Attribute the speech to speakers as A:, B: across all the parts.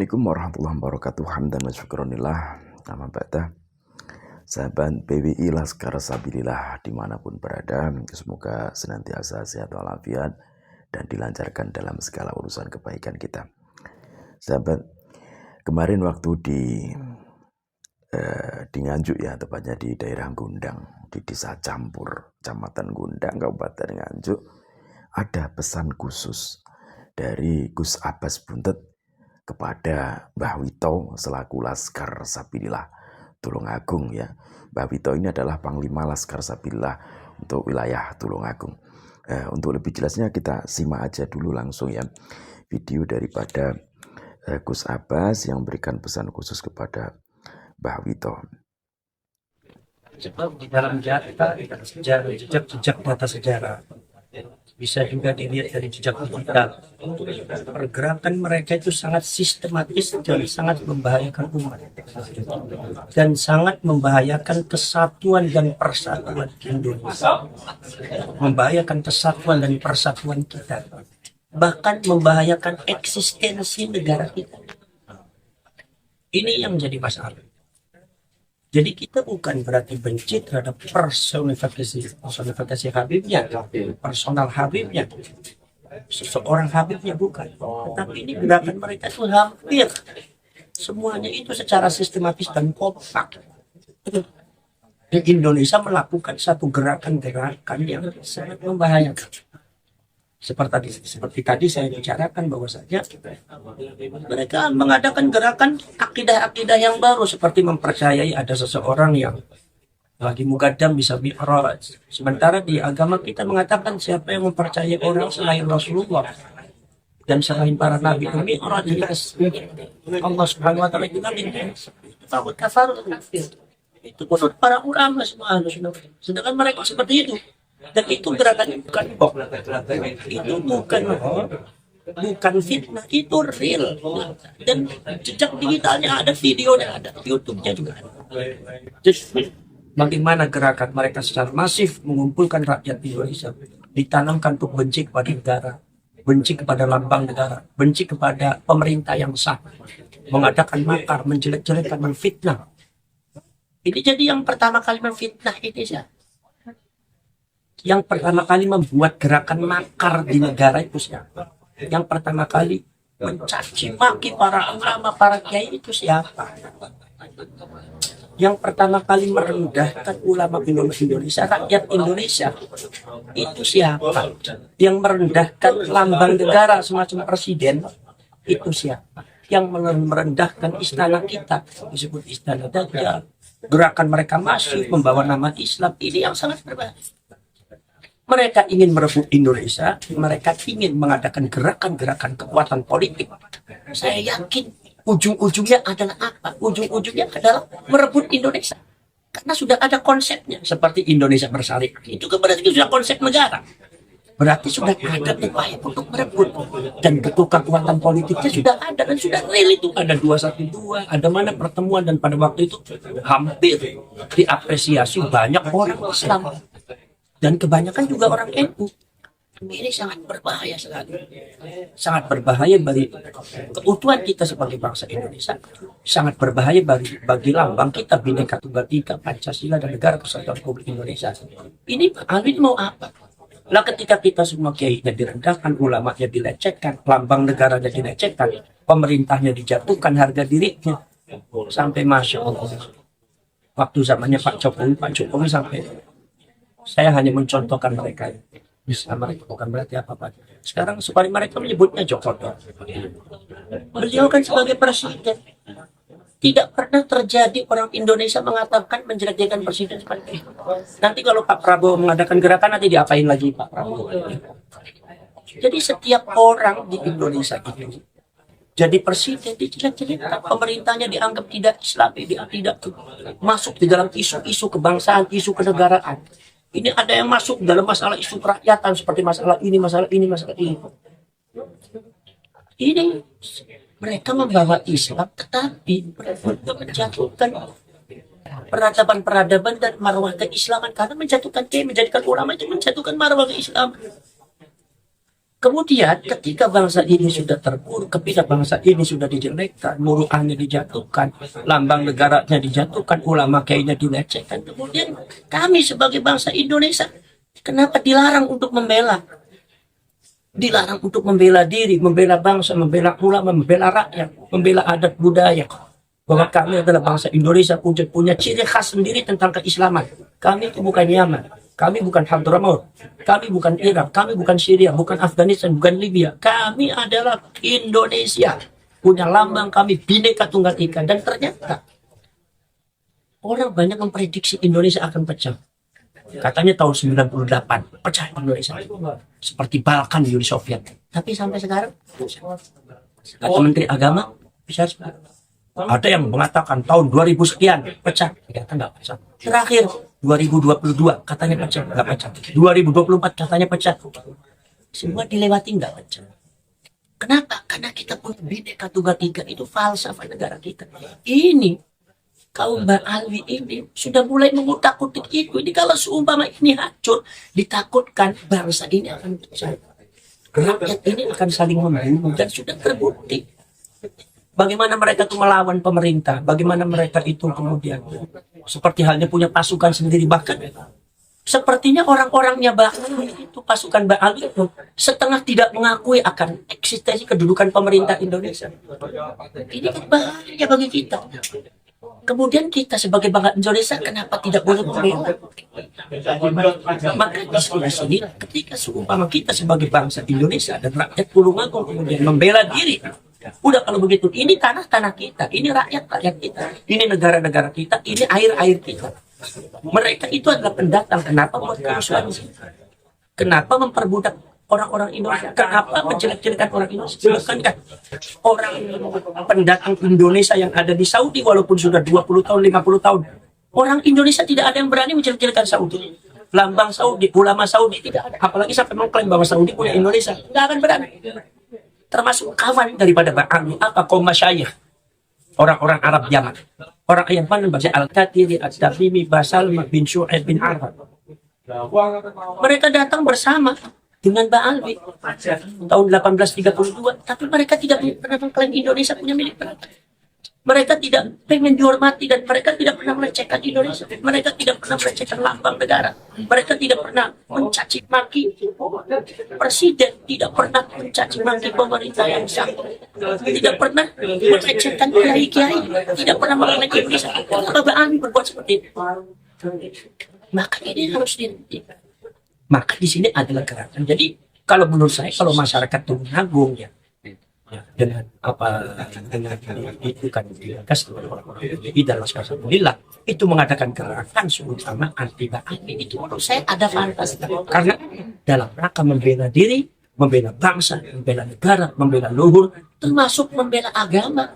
A: Assalamualaikum warahmatullahi wabarakatuh. Hamdan wa syukronillah. Nama ba'da. Sahabat PWI Laskar Sabilillah dimanapun berada, semoga senantiasa sehat walafiat dan dilancarkan dalam segala urusan kebaikan kita. Sahabat, kemarin waktu di Nganjuk ya, tepatnya di daerah Gundang, di Desa Campur, Kecamatan Gundang, Kabupaten Nganjuk, ada pesan khusus dari Gus Abbas Buntet kepada Mbah Wito selaku Laskar Sabilillah Tulungagung ya. Mbah Wito ini adalah Panglima Laskar Sabilillah untuk wilayah Tulungagung. Untuk lebih jelasnya kita simak aja dulu langsung ya video daripada Gus Abbas yang memberikan pesan khusus kepada Mbah Wito.
B: Sebab di dalam jejak data sejarah bisa juga dilihat dari jejak digital. Pergerakan mereka itu sangat sistematis dan sangat membahayakan umat dan sangat membahayakan kesatuan dan persatuan Indonesia, membahayakan kesatuan dan persatuan kita, bahkan membahayakan eksistensi negara kita. Ini yang menjadi masalah. Jadi kita bukan berarti benci terhadap personifikasi Habibnya, personal Habibnya, seseorang Habibnya, bukan. Tetapi ini gerakan mereka itu hampir semuanya itu secara sistematis dan kompak. Di Indonesia melakukan satu gerakan-gerakan yang sangat membahayakan. Seperti tadi saya bicarakan bahwasanya mereka mengadakan gerakan akidah-akidah yang baru, seperti mempercayai ada seseorang yang lagi mugaddam bisa mi'raj. Sementara di agama kita mengatakan siapa yang mempercayai orang selain Rasulullah dan selain para nabi itu mi'raj, Allah Subhanahu wa taala itu takut kafir. Itu menurut para ulama semua. Sedangkan mereka seperti itu. Dan itu gerakan bukan bohong, itu bukan fitnah, itu real. Dan jejak digitalnya ada, videonya ada, YouTube-nya juga ada. Jadi bagaimana gerakan mereka secara masif mengumpulkan rakyat Indonesia, ditanamkan untuk benci kepada negara, benci kepada lambang negara, benci kepada pemerintah yang sah, mengadakan makar, menjelek-jelekkan, menfitnah. Ini jadi yang pertama kali menfitnah Indonesia. Yang pertama kali membuat gerakan makar di negara itu siapa? Yang pertama kali mencaci maki para ulama, para kiai itu siapa? Yang pertama kali merendahkan ulama Indonesia, rakyat Indonesia itu siapa? Yang merendahkan lambang negara semacam presiden itu siapa? Yang merendahkan istana kita disebut istana Dajjal. Gerakan mereka masif membawa nama Islam, ini yang sangat berbahaya. Mereka ingin merebut Indonesia, mereka ingin mengadakan gerakan-gerakan kekuatan politik. Saya yakin ujung-ujungnya adalah apa? Ujung-ujungnya adalah merebut Indonesia. Karena sudah ada konsepnya, seperti Indonesia bersyariah. Itu berarti sudah konsep negara. Berarti sudah ada upaya untuk merebut. Dan kekuatan politiknya sudah ada dan sudah real itu. Ada 212, ada mana pertemuan, dan pada waktu itu hampir diapresiasi banyak orang Islam. Dan kebanyakan juga orang NU. Ini sangat berbahaya sekali. Sangat berbahaya bagi keutuhan kita sebagai bangsa Indonesia. Sangat berbahaya bagi lambang kita, Bhinneka Tunggal Ika, Pancasila, dan Negara Kesatuan Republik Indonesia. Ini Alvin mau apa? Lah ketika kita semua kiainya direndahkan, ulamanya dilecehkan, lambang negaranya dilecehkan, pemerintahnya dijatuhkan harga dirinya. Sampai Masya Allah. Waktu zamannya Pak Jokowi sampai... Saya hanya mencontohkan mereka. Bisa mereka bukan berarti apa-apa. Sekarang supaya mereka menyebutnya Jokowi. Beliau kan sebagai presiden. Tidak pernah terjadi orang Indonesia mengatakan menjelek-jelekan presiden seperti itu. Nanti kalau Pak Prabowo mengadakan gerakan, nanti diapain lagi Pak Prabowo? Jadi setiap orang di Indonesia itu jadi presiden dijelek-jelekan, pemerintahnya dianggap tidak Islami, tidak masuk di dalam isu-isu kebangsaan, isu kenegaraan. Ini ada yang masuk dalam masalah isu kerakyatan seperti masalah ini, masalah ini, masalah ini. Ini mereka membawa Islam, tetapi mereka menjatuhkan peradaban-peradaban dan marwah keislaman, karena menjatuhkan menjadikan ulama itu menjatuhkan marwah keislaman. Kemudian ketika bangsa ini sudah terpuruk, ketika bangsa ini sudah dijelekkan, muruahnya dijatuhkan, lambang negaranya dijatuhkan, ulama kayaknya dilecehkan, kemudian kami sebagai bangsa Indonesia kenapa dilarang untuk membela? Dilarang untuk membela diri, membela bangsa, membela ulama, membela rakyat, membela adat budaya. Bahwa kami adalah bangsa Indonesia punya ciri khas sendiri tentang keislaman. Kami itu bukan Yaman, kami bukan Hadramaut, kami bukan Irak, kami bukan Syria, bukan Afghanistan, bukan Libya. Kami adalah Indonesia. Punya lambang kami Bhinneka Tunggal Ika. Dan ternyata orang banyak memprediksi Indonesia akan pecah. Katanya tahun 98 pecah Indonesia. Seperti Balkan Uni Soviet. Tapi sampai sekarang kata Menteri Agama bisa sekarang. Ada yang mengatakan tahun 2000 sekian pecah, ternyata nggak pecah. Terakhir 2022 katanya pecah, nggak pecah. 2024 katanya pecah. Semua dilewati nggak pecah. Kenapa? Karena kita punya Bhinneka Tunggal Ika, itu falsafah negara kita. Ini kaum Ba'alwi ini sudah mulai mengutak-utik itu. Ini kalau seumpama ini hancur, ditakutkan bangsa ini akan pecah. Rakyat ini akan saling membunuh dan sudah terbukti. Bagaimana mereka itu melawan pemerintah, bagaimana mereka itu kemudian seperti halnya punya pasukan sendiri, bahkan sepertinya orang-orangnya Ba'alwi itu, pasukan Ba'alwi itu setengah tidak mengakui akan eksistensi kedudukan pemerintah Indonesia. Ini kan bahaya bagi kita. Kemudian kita sebagai bangsa Indonesia kenapa tidak boleh membela? Maka di sini ketika seumpama kita sebagai bangsa Indonesia dan rakyat Tulungagung kemudian membela diri, udah kalau begitu, ini tanah-tanah kita, ini rakyat-rakyat kita, ini negara-negara kita, ini air-air kita. Mereka itu adalah pendatang. Kenapa buat kerusuhan? Kenapa memperbudak orang-orang Indonesia? Kenapa menjelek-jelekan orang Indonesia? Bukankah orang pendatang Indonesia yang ada di Saudi walaupun sudah 20 tahun, 50 tahun, orang Indonesia tidak ada yang berani menjelek-jelekan Saudi. Lambang Saudi, ulama Saudi tidak ada. Apalagi sampai mengklaim bahwa Saudi punya Indonesia, tidak akan berani. Termasuk kawan daripada Ba'alwi, apa kaum masyayikh, orang-orang Arab Yaman, orang yang mana bahasa Al-Qatiri, Al-Tabimi, Basalma bin Syu'aib bin Arab. Mereka datang bersama dengan Ba'alwi tahun 1832, tapi mereka tidak pernah mengklaim Indonesia punya milik mereka. Mereka tidak pengen dihormati dan mereka tidak pernah melecehkan Indonesia. Mereka tidak pernah melecehkan lambang negara. Mereka tidak pernah mencaci maki presiden, tidak pernah mencaci maki pemerintah yang sah, tidak pernah melecehkan kiai-kiai, tidak pernah melecehkan Indonesia. Kalau Ba'alwi berbuat seperti itu, maka ini harus dihentikan. Maka di sini adalah gerakan. Jadi kalau menurut saya, kalau masyarakat Tulungagung ya, dengan itu kan digagas di dalam Alhamdulillah itu mengadakan gerakan terutama anti Ba'alwi, itu menurut saya ada fantasi karena dalam rangka membela diri, membela bangsa, membela negara, membela luhur, termasuk membela agama,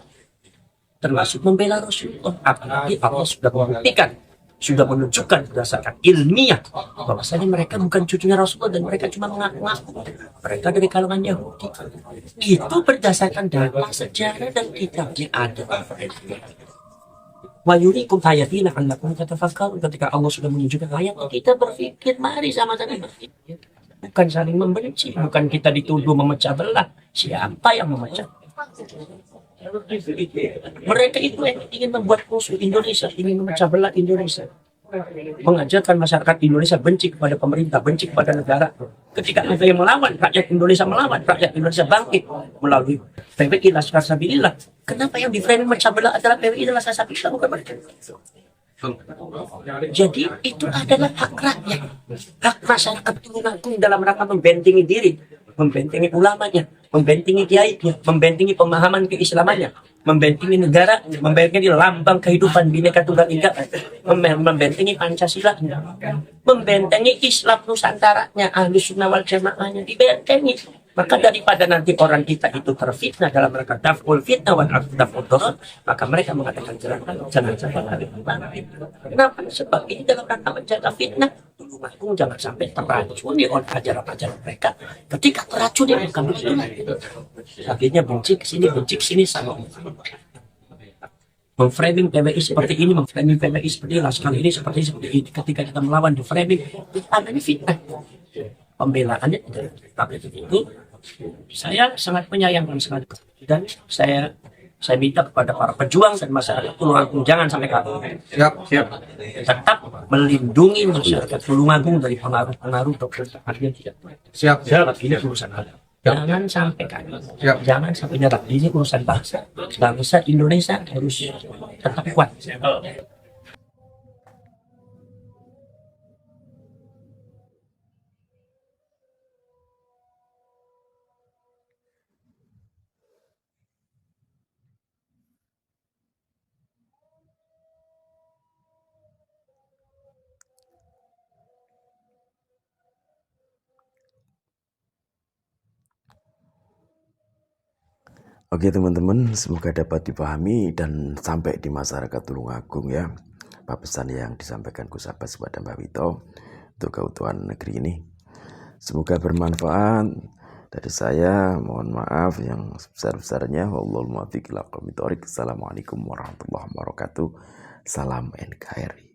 B: termasuk membela Rasulullah. Apalagi Allah sudah membuktikan, sudah menunjukkan berdasarkan ilmiah bahwasanya mereka bukan cucunya Rasulullah dan mereka cuma mengaku-ngaku mereka dari kalangan Yahudi. Itu berdasarkan data sejarah dan kitabnya ada. Wa yuriikum ayatina annakum tatafakkarun. Ketika Allah sudah menunjukkan ayat, kita berpikir, mari sama-sama berpikir. Bukan saling membenci, bukan kita dituduh memecah belah. Siapa yang memecah? Mereka itu yang ingin membuat musuh Indonesia, ingin memecah belah Indonesia, mengajarkan masyarakat Indonesia benci kepada pemerintah, benci kepada negara. Ketika ada yang melawan, rakyat Indonesia melawan, rakyat Indonesia bangkit melalui PWI Laskar Sabilillah. Kenapa yang di framing memecah belah adalah PWI Laskar Sabilillah, bukan mereka? Jadi itu adalah hak rakyat, hak masyarakat Tulungagung dalam rangka membentengi diri, membentengi ulamanya, membentengi kiainya, membentengi pemahaman keislamannya, membentengi negara, membentengi lambang kehidupan Bhinneka Tunggal Ika, membentengi Pancasila, membentengi Islam Nusantaranya, Ahlus Sunnah wal Jamaahnya, dibentengi. Maka daripada nanti orang kita itu terfitnah dalam rangka daf'ul fitnah wa daf'ul darar, maka mereka mengatakan jangan sampai Habib Ba'alwi. Kenapa? Sebab ini dalam rangka menjaga fitnah. Tulungagung jangan sampai teracuni oleh ajaran-ajaran mereka. Ketika teracuni, maka begitu. Akhirnya benci ke sini sama. Memframing PWI seperti ini, memframing PWI seperti ini, Laskar ini seperti ini. Ketika kita melawan di framing, adanya fitnah. Pembelaannya tidak. Tapi itu Saya sangat menyayangkan sekali, dan saya minta kepada para pejuang dan masyarakat Tulungagung jangan sampai kabur. Tetap melindungi masyarakat Tulungagung dari pengaruh-pengaruh dokter yang tidak baik. Ini urusan ada. Jangan sampai kabur. Jangan sampai nyerah. Ini urusan bangsa. Bangsa Indonesia harus tetap kuat.
A: Oke teman-teman, semoga dapat dipahami dan sampai di masyarakat Tulungagung ya, apa pesan yang disampaikan Gus Abbas kepada Mbak Wito untuk keutuhan negeri ini. Semoga bermanfaat. Dari saya mohon maaf yang sebesar-besarnya. Wallahul muwaffiq ila aqwamit thoriq. Assalamualaikum warahmatullahi wabarakatuh. Salam NKRI.